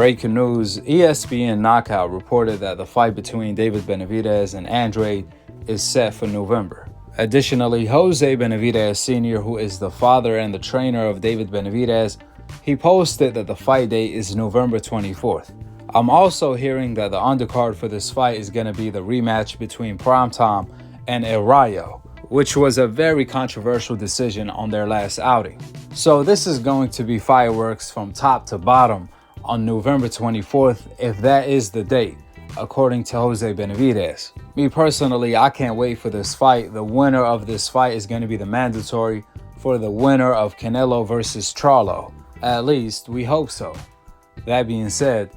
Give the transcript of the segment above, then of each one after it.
Breaking news, ESPN Knockout reported that the fight between David Benavidez and Andrade is set for November. Additionally, Jose Benavidez Sr., who is the father and the trainer of David Benavidez, he posted that the fight date is November 24th. I'm also hearing that the undercard for this fight is going to be the rematch between Primetime and Rayo, which was a very controversial decision on their last outing. So this is going to be fireworks from top to bottom on November 24th, if that is the date, according to Jose Benavidez. Me personally, I can't wait for this fight. The winner of this fight is going to be the mandatory for the winner of Canelo versus Charlo. At least, we hope so. That being said,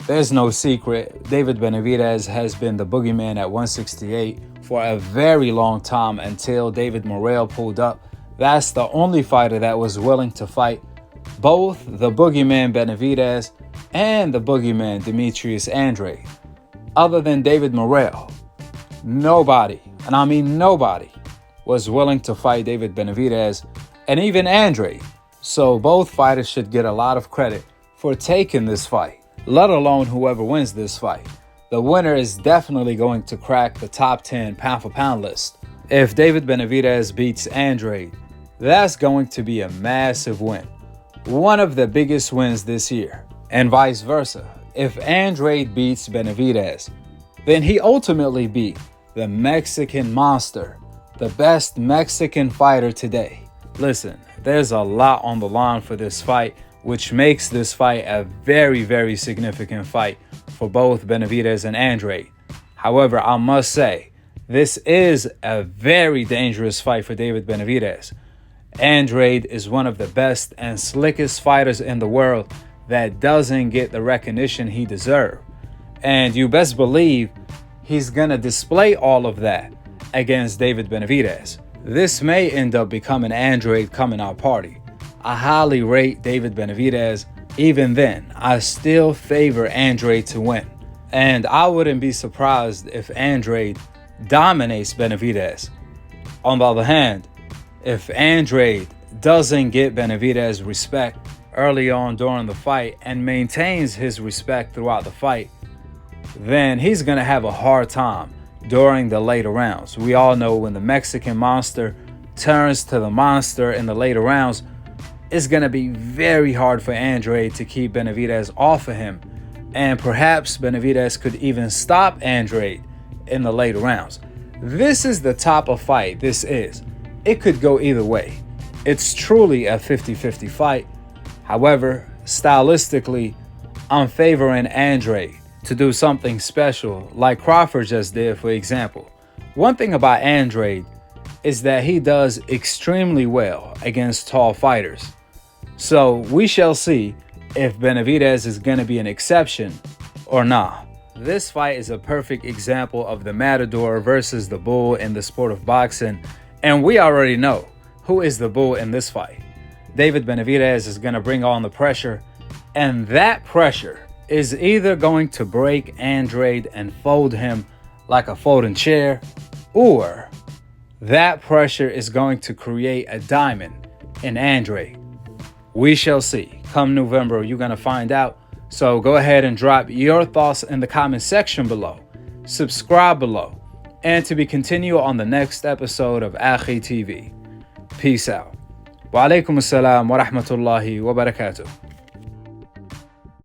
there's no secret, David Benavidez has been the boogeyman at 168 for a very long time until David Morrell pulled up. That's the only fighter that was willing to fight both the boogeyman Benavidez and the boogeyman Demetrius Andrade. Other than David Morrell, nobody, and I mean nobody, was willing to fight David Benavidez and even Andrade. So both fighters should get a lot of credit for taking this fight, let alone whoever wins this fight. The winner is definitely going to crack the top 10 pound for pound list. If David Benavidez beats Andrade, that's going to be a massive win. One of the biggest wins this year. And vice versa. If Andrade beats Benavidez, then he ultimately beat the Mexican monster, the best Mexican fighter today. Listen, there's a lot on the line for this fight, which makes this fight a very, very significant fight for both Benavidez and Andrade. However, I must say, this is a very dangerous fight for David Benavidez. Andrade is one of the best and slickest fighters in the world that doesn't get the recognition he deserves. And you best believe he's going to display all of that against David Benavidez. This may end up becoming Andrade coming out party. I highly rate David Benavidez. Even then, I still favor Andrade to win. And I wouldn't be surprised if Andrade dominates Benavidez. On the other hand, if Andrade doesn't get Benavidez respect early on during the fight and maintains his respect throughout the fight, then he's going to have a hard time during the later rounds. We all know when the Mexican monster turns to the monster in the later rounds, it's going to be very hard for Andrade to keep Benavidez off of him. And perhaps Benavidez could even stop Andrade in the later rounds. This is the type of fight this is. It could go either way. It's truly a 50-50 fight. However, stylistically, I'm favoring Andrade to do something special like Crawford just did, for example. One thing about Andrade is that he does extremely well against tall fighters. So we shall see if Benavidez is going to be an exception or not. This fight is a perfect example of the matador versus the bull in the sport of boxing. And we already know who is the bull in this fight. David Benavidez is going to bring on the pressure, and that pressure is either going to break Andrade and fold him like a folding chair, or that pressure is going to create a diamond in Andrade. We shall see. Come November, you're going to find out. So go ahead and drop your thoughts in the comment section below. Subscribe below. And to be continued on the next episode of Akhi TV. Peace out. Wa alaikum assalam wa rahmatullahi wa barakatuh.